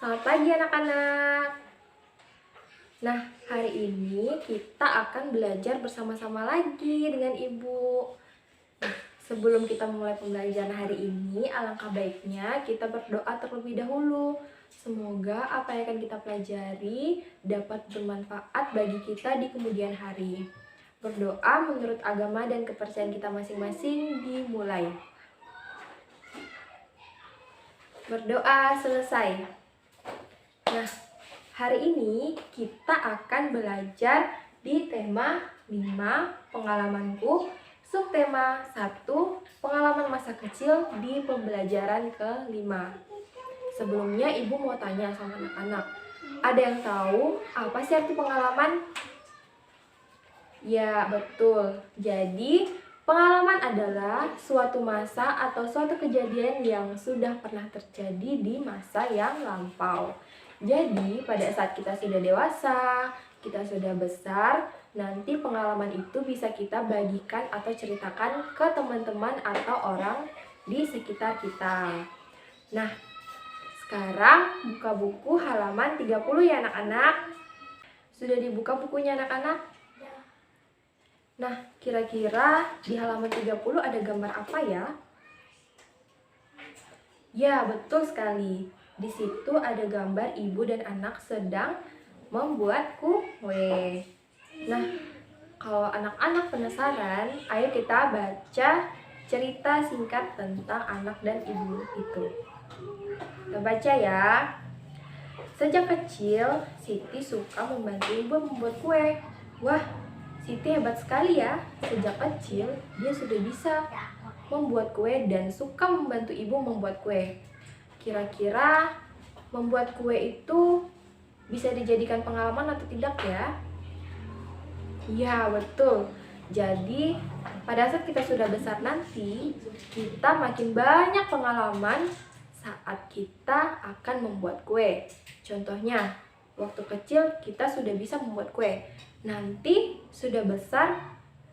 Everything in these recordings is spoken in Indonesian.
Selamat pagi anak-anak. Nah, hari ini kita akan belajar bersama-sama lagi dengan Ibu. Nah, sebelum kita mulai pembelajaran hari ini, alangkah baiknya kita berdoa terlebih dahulu. Semoga apa yang akan kita pelajari dapat bermanfaat bagi kita di kemudian hari. Berdoa menurut agama dan kepercayaan kita masing-masing dimulai. Berdoa selesai. Nah, hari ini kita akan belajar di tema 5 pengalamanku, subtema 1 pengalaman masa kecil di pembelajaran ke-5. Sebelumnya Ibu mau tanya sama anak-anak, ada yang tahu apa sih arti pengalaman? Ya, betul. Jadi, pengalaman adalah suatu masa atau suatu kejadian yang sudah pernah terjadi di masa yang lampau. Jadi, pada saat kita sudah dewasa, kita sudah besar, nanti pengalaman itu bisa kita bagikan atau ceritakan ke teman-teman atau orang di sekitar kita. Nah, sekarang buka buku halaman 30 ya anak-anak. Sudah dibuka bukunya anak-anak? Nah, kira-kira di halaman 30 ada gambar apa ya? Ya, betul sekali. Di situ ada gambar ibu dan anak sedang membuat kue. Nah, kalau anak-anak penasaran, ayo kita baca cerita singkat tentang anak dan ibu itu. Kita baca ya. Sejak kecil, Siti suka membantu ibu membuat kue. Wah, Siti hebat sekali ya. Sejak kecil, dia sudah bisa membuat kue dan suka membantu ibu membuat kue. Kira-kira membuat kue itu bisa dijadikan pengalaman atau tidak ya? Ya, betul. Jadi, pada saat kita sudah besar nanti, kita makin banyak pengalaman saat kita akan membuat kue. Contohnya, waktu kecil kita sudah bisa membuat kue. Nanti sudah besar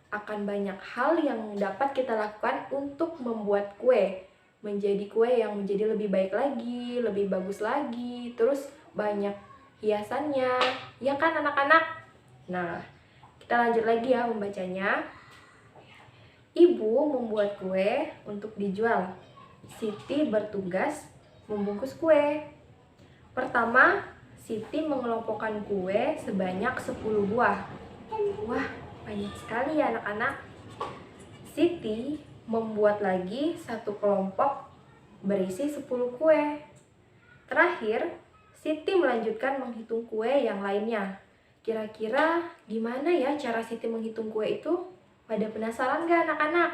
akan banyak hal yang dapat kita lakukan untuk membuat kue. Menjadi kue yang menjadi lebih baik lagi, lebih bagus lagi, terus banyak hiasannya. Ya kan anak-anak? Nah, kita lanjut lagi ya membacanya. Ibu membuat kue untuk dijual. Siti bertugas membungkus kue. Pertama, Siti mengelompokkan kue sebanyak 10 buah. Wah, banyak sekali ya anak-anak. Siti membuat lagi satu kelompok berisi 10 kue. Terakhir, Siti melanjutkan menghitung kue yang lainnya. Kira-kira gimana ya cara Siti menghitung kue itu? Pada penasaran gak anak-anak?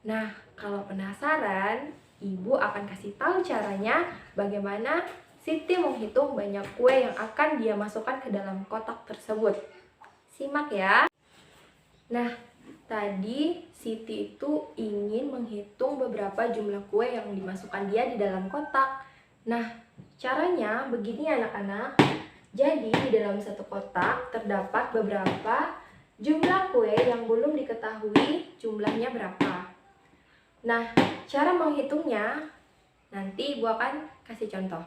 Nah, kalau penasaran, Ibu akan kasih tahu caranya bagaimana Siti menghitung banyak kue yang akan dia masukkan ke dalam kotak tersebut. Simak ya. Nah, tadi Siti itu ingin menghitung beberapa jumlah kue yang dimasukkan dia di dalam kotak. Nah, caranya begini anak-anak. Jadi, di dalam satu kotak terdapat beberapa jumlah kue yang belum diketahui jumlahnya berapa. Nah, cara menghitungnya nanti Ibu akan kasih contoh.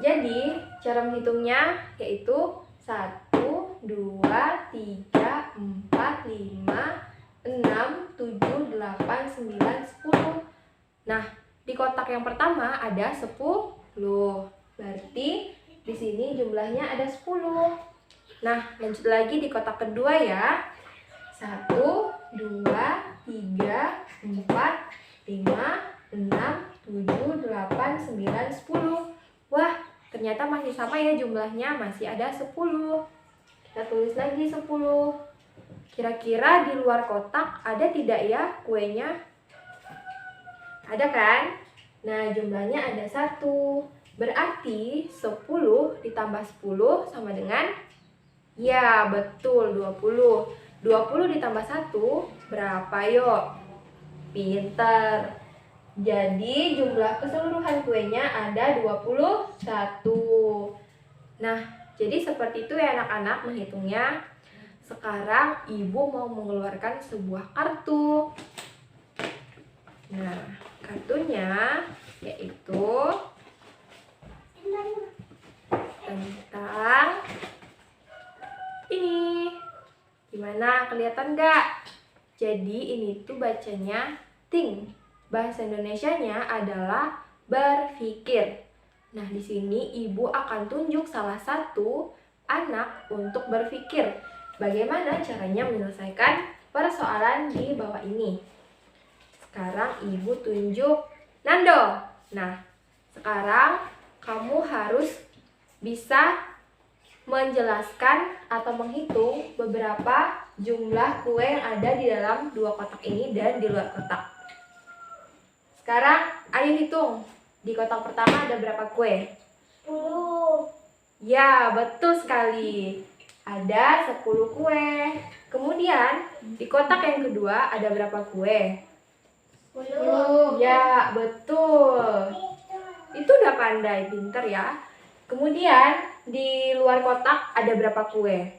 Jadi, cara menghitungnya yaitu 1, 2, 3, 4, 5, 6, 7, 8, 9, 10. Nah, di kotak yang pertama ada 10. Berarti di sini jumlahnya ada 10. Nah, lanjut lagi di kotak kedua ya. 1, 2, 3, 4, 5, 6, 7, 8, 9, 10. Wah, ternyata masih sama ya jumlahnya, masih ada 10. Kita tulis lagi 10. Kira-kira di luar kotak ada tidak ya kuenya? Ada kan? Nah, jumlahnya ada 1. Berarti 10 ditambah 10 sama dengan? Ya, betul, 20. 20 ditambah 1 berapa yuk? Pinter. Jadi jumlah keseluruhan kuenya ada 21. Nah, jadi seperti itu ya anak-anak menghitungnya. Sekarang Ibu mau mengeluarkan sebuah kartu. Nah, kartunya yaitu tentang ini. Gimana, kelihatan nggak? Jadi ini tuh bacanya think. Bahasa Indonesianya adalah berpikir. Nah, di sini ibu akan tunjuk salah satu anak untuk berpikir bagaimana caranya menyelesaikan persoalan di bawah ini. Sekarang ibu tunjuk Nando. Nah, sekarang kamu harus bisa menjelaskan atau menghitung beberapa jumlah kue yang ada di dalam dua kotak ini dan di luar kotak. Sekarang ayo hitung. Di kotak pertama ada berapa kue? 10. Ya, betul sekali. Ada 10 kue. Kemudian di kotak yang kedua ada berapa kue? 10. Ya, betul. Itu udah pandai, pinter ya. Kemudian di luar kotak ada berapa kue?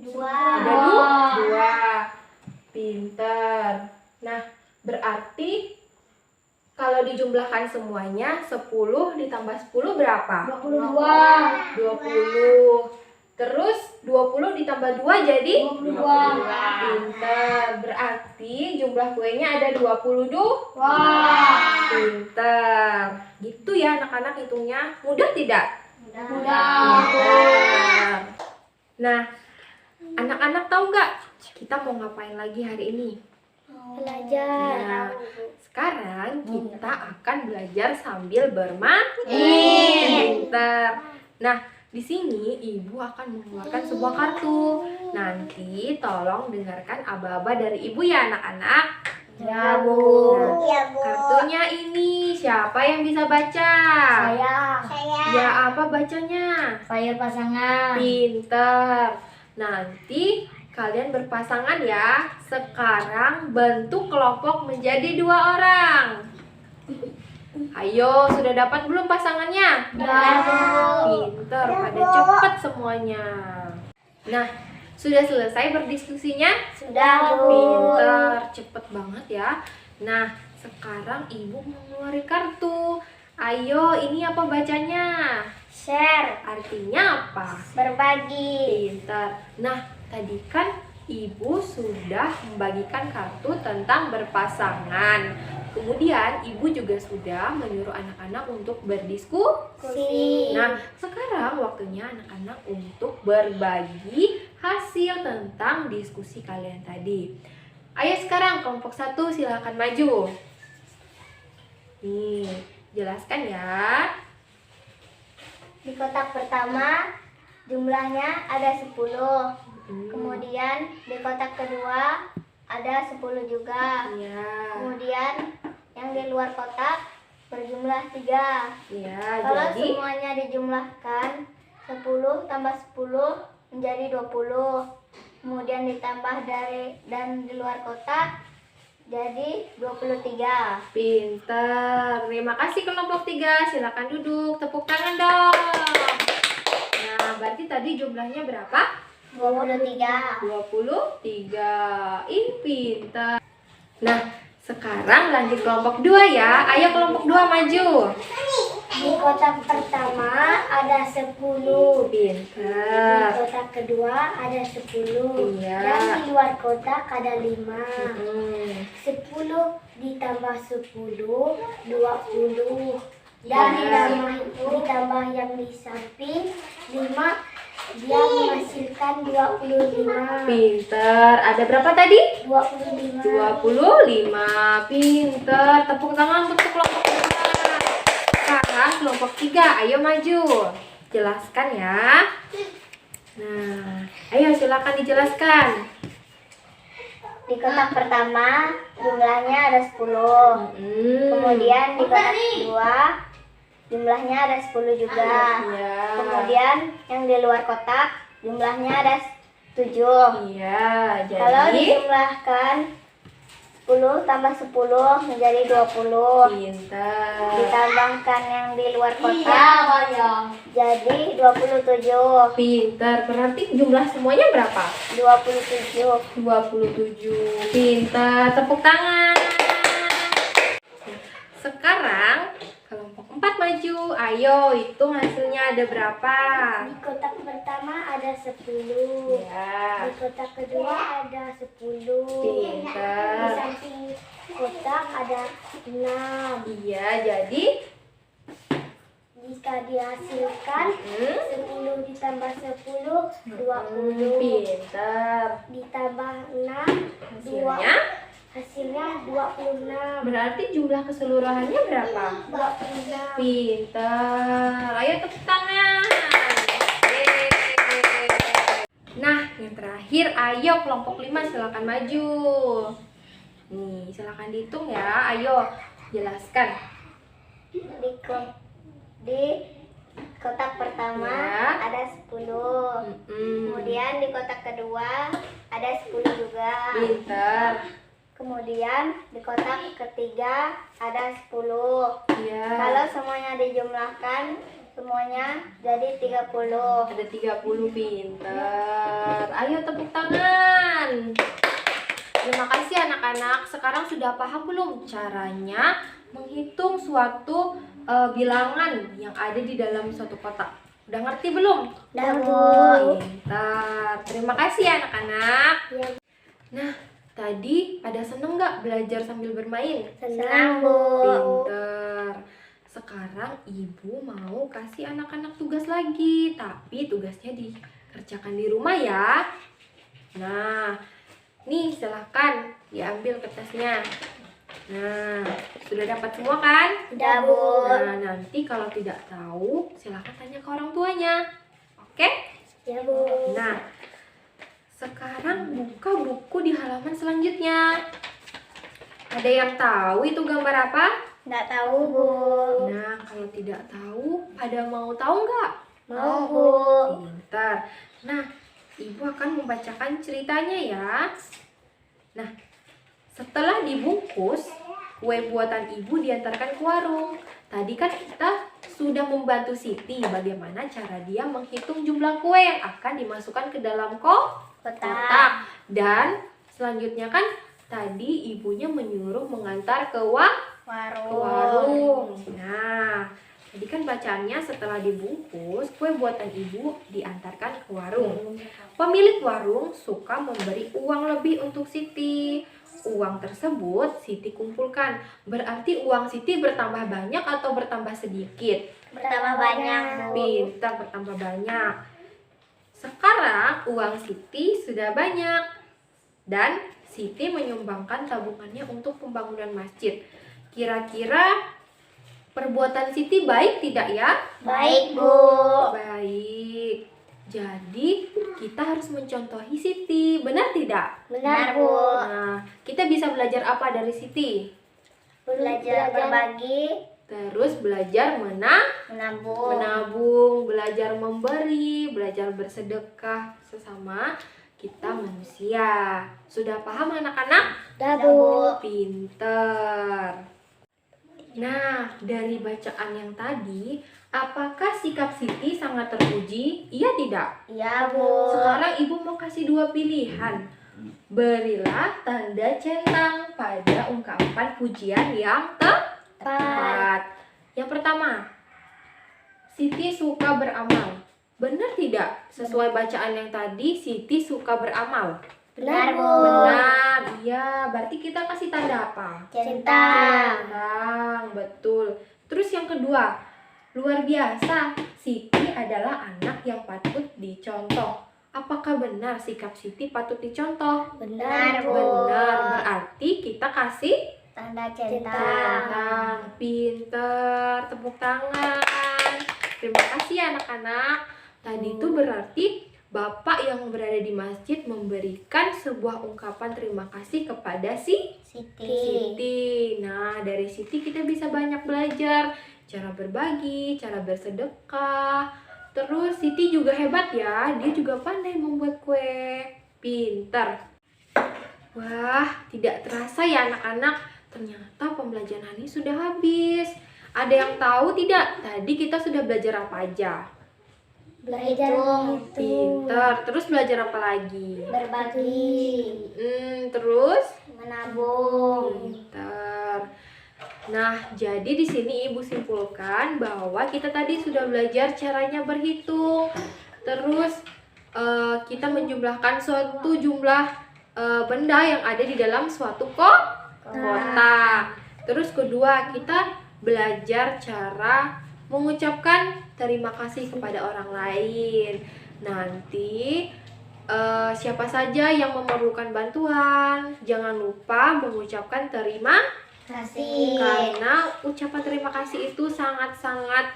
2. Ada dua. Pinter. Nah, berarti kalau dijumlahkan semuanya 10 ditambah 10 berapa? 22. 20. Terus 20 ditambah 2 jadi? 22. Pinter. Berarti jumlah kuenya ada 22. Wah. Pinter. Gitu ya anak-anak hitungnya. Mudah tidak? Mudah. Pinter. Nah, anak-anak tahu nggak kita mau ngapain lagi hari ini? Belajar. Nah, sekarang kita akan belajar sambil bermain. Pinter. Nah, di sini ibu akan mengeluarkan sebuah kartu. Nanti tolong dengarkan aba-aba dari ibu ya anak-anak. Ya, Bu. Nah, kartunya ini siapa yang bisa baca? Saya. Ya, apa bacanya? Saya pasangan. Pinter. Nanti kalian berpasangan ya. Sekarang bentuk kelompok menjadi 2 orang. Ayo, sudah dapat belum pasangannya? Sudah, Bu. Pinter, pada cepet semuanya. Nah, sudah selesai berdiskusinya? Sudah, Bu. Pinter, cepet banget ya. Nah, sekarang ibu mau ngeluarin kartu. Ayo, ini apa bacanya? Share. Artinya apa? Berbagi. Pinter. Nah, tadi kan ibu sudah membagikan kartu tentang berpasangan. Kemudian ibu juga sudah menyuruh anak-anak untuk berdiskusi. Nah, sekarang waktunya anak-anak untuk berbagi hasil tentang diskusi kalian tadi. Ayo sekarang kelompok 1 silakan maju. Nih, jelaskan ya. Di kotak pertama jumlahnya ada 10. Kemudian di kotak kedua ada 10 juga. Ya. Kemudian yang di luar kotak berjumlah 3. Ya, Kalau jadi semuanya dijumlahkan 10 tambah 10 menjadi 20. Kemudian ditambah dari dan di luar kotak jadi 23. pinter. Terima kasih kelompok 3. Silakan duduk. Tepuk tangan dong. Nah, berarti tadi jumlahnya berapa? 23. 23. Ih, pinter. Nah, sekarang lanjut kelompok 2 ya. Ayo kelompok 2 maju. Di kotak pertama ada 10. Di Pinter. kotak kedua ada 10. Iya. Dan di luar kotak ada 5. 10 ditambah 10 20. Dan ditambah yang di samping 5, dia menghasilkan 25. Pinter. Ada berapa tadi? 25. 25. Pinter. Tepuk tangan untuk kelompok 2. Sekarang kelompok 3. Ayo maju. Jelaskan ya. Nah, ayo silakan dijelaskan. Di kotak pertama jumlahnya ada 10. Kemudian di kotak kedua jumlahnya ada 10 juga. Iya. Kemudian yang di luar kotak jumlahnya ada 7. Iya, Kalau jadi dijumlahkan 10 tambah 10 menjadi 20. pinter. Ditambahkan yang di luar kotak jadi 27. Pinter. Berarti jumlah semuanya berapa? 27. 27. Pinter. Tepuk tangan. Sekarang kelompok 4 maju. Ayo, hitung hasilnya ada berapa? Di kotak pertama ada 10. Ya, Di kotak kedua ada 10. Di pintar. samping kotak ada 6. Iya, jadi Jika dihasilkan 10 ditambah 10 20. pintar. Ditambah 6 Hasilnya hasilnya 26. berarti jumlah keseluruhannya berapa? 26. Pintar. Ayo tepuk tangan. Yeay. Nah, yang terakhir, ayo kelompok 5 silakan maju. Nih, silakan dihitung ya. Ayo, jelaskan. Di kotak pertama Ya. ada 10. Kemudian di kotak kedua ada 10 juga. Pintar. Kemudian di kotak ketiga ada 10. Ya. Kalau semuanya dijumlahkan semuanya jadi 30. Ada 30, pintar. Ayo tepuk tangan. Terima kasih anak-anak. Sekarang sudah paham belum caranya menghitung suatu bilangan yang ada di dalam suatu kotak? Udah ngerti belum? Udah, Bu. Pintar. Terima kasih ya anak-anak. Ya, Nah, tadi pada seneng nggak belajar sambil bermain? senang, Bu. Pinter. Sekarang ibu mau kasih anak-anak tugas lagi, tapi tugasnya dikerjakan di rumah ya. Nah, nih silahkan diambil kertasnya. Nah, sudah dapat semua kan? Udah, Bu. Nah, nanti kalau tidak tahu silahkan tanya ke orang tuanya. Oke? Ya, Bu. Nah, sekarang buka buku di halaman selanjutnya. Ada yang tahu itu gambar apa? Nggak tahu, Bu. Nah, kalau tidak tahu, pada mau tahu nggak? Mau, Bu. Pintar. Nah, ibu akan membacakan ceritanya ya. Nah, setelah dibungkus, kue buatan ibu diantarkan ke warung. Tadi kan kita sudah membantu Siti bagaimana cara dia menghitung jumlah kue yang akan dimasukkan ke dalam kotak. Dan selanjutnya kan tadi ibunya menyuruh mengantar ke warung. Nah, tadi kan bacaannya setelah dibungkus, kue buatan ibu diantarkan ke warung. Pemilik warung suka memberi uang lebih untuk Siti. Uang tersebut Siti kumpulkan. Berarti uang Siti bertambah banyak atau bertambah sedikit? Bertambah banyak, Bu. Pintar, bertambah banyak. Sekarang uang Siti sudah banyak. Dan Siti menyumbangkan tabungannya untuk pembangunan masjid. Kira-kira perbuatan Siti baik tidak ya? Baik, Bu. Baik. Jadi kita harus mencontohi Siti, benar tidak? Benar, Bu. Nah, kita bisa belajar apa dari Siti? Belajar berbagi, Terus belajar menabung. menabung, belajar memberi, belajar bersedekah sesama kita manusia. Sudah paham anak-anak? Udah, Bu. Pinter. Nah, dari bacaan yang tadi, apakah sikap Siti sangat terpuji? Iya tidak? Iya, Bu. Sekarang ibu mau kasih 2 pilihan. Berilah tanda centang pada ungkapan pujian yang tepat. Yang pertama, Siti suka beramal. Benar tidak? Sesuai bacaan yang tadi, Siti suka beramal. Benar, Bu. Benar, iya. Berarti kita kasih tanda apa? Centang. Centang, betul. Terus yang kedua, luar biasa. Siti adalah anak yang patut dicontoh. Apakah benar sikap Siti patut dicontoh? Benar, Bu. Benar, berarti kita kasih Tanda centang. centang. Pinter, tepuk tangan. Terima kasih ya anak-anak. Tadi itu berarti Bapak yang berada di masjid memberikan sebuah ungkapan terima kasih kepada Siti. Nah, dari Siti kita bisa banyak belajar cara berbagi, cara bersedekah. Terus Siti juga hebat ya, dia juga pandai membuat kue. Pintar. Wah, tidak terasa ya anak-anak, ternyata pembelajaran hari ini sudah habis. Ada yang tahu tidak? Tadi kita sudah belajar apa aja? Belajar menghitung. Pintar. Terus belajar apa lagi? Berbagi. Terus? Menabung. Pintar. Nah, jadi di sini Ibu simpulkan bahwa kita tadi sudah belajar caranya berhitung. Terus kita menjumlahkan suatu jumlah benda yang ada di dalam suatu kotak. Terus kedua, kita belajar cara mengucapkan terima kasih kepada orang lain. Nanti siapa saja yang memerlukan bantuan, jangan lupa mengucapkan terima Kasih. karena ucapan terima kasih itu sangat-sangat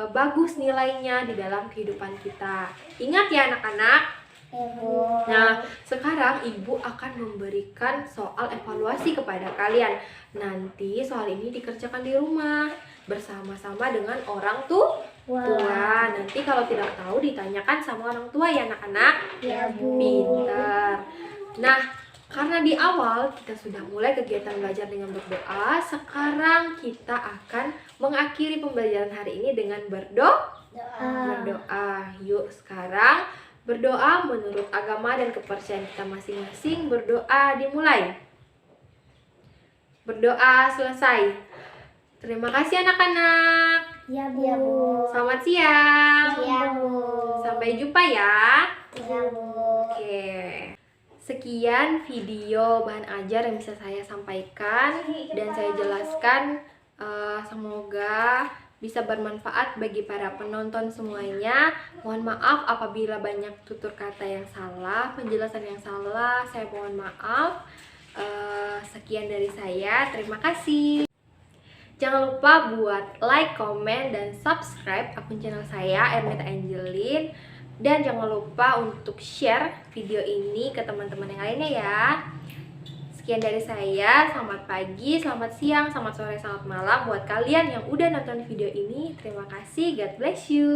bagus nilainya di dalam kehidupan kita. Ingat ya anak-anak. Ibu. Nah, sekarang Ibu akan memberikan soal evaluasi kepada kalian. Nanti soal ini dikerjakan di rumah bersama-sama dengan orang tua. Nanti kalau tidak tahu ditanyakan sama orang tua ya anak-anak. Ya, Bu. Pintar. Nah, karena di awal kita sudah mulai kegiatan belajar dengan berdoa, sekarang kita akan mengakhiri pembelajaran hari ini dengan berdoa. Yuk sekarang berdoa menurut agama dan kepercayaan kita masing-masing. Berdoa dimulai. Berdoa selesai. Terima kasih anak-anak. Ya, Bu. Selamat siang. Ya, Bu. Sampai jumpa ya. Ya, Bu. Oke. Sekian video bahan ajar yang bisa saya sampaikan dan saya jelaskan. Semoga bisa bermanfaat bagi para penonton semuanya. Mohon maaf apabila banyak tutur kata yang salah, penjelasan yang salah, saya mohon maaf. Sekian dari saya, terima kasih. Jangan lupa buat like, komen, dan subscribe akun channel saya, Ernita Angelin. Dan jangan lupa untuk share video ini ke teman-teman yang lainnya ya. Sekian dari saya, selamat pagi, selamat siang, selamat sore, selamat malam buat kalian yang udah nonton video ini. Terima kasih, God bless you.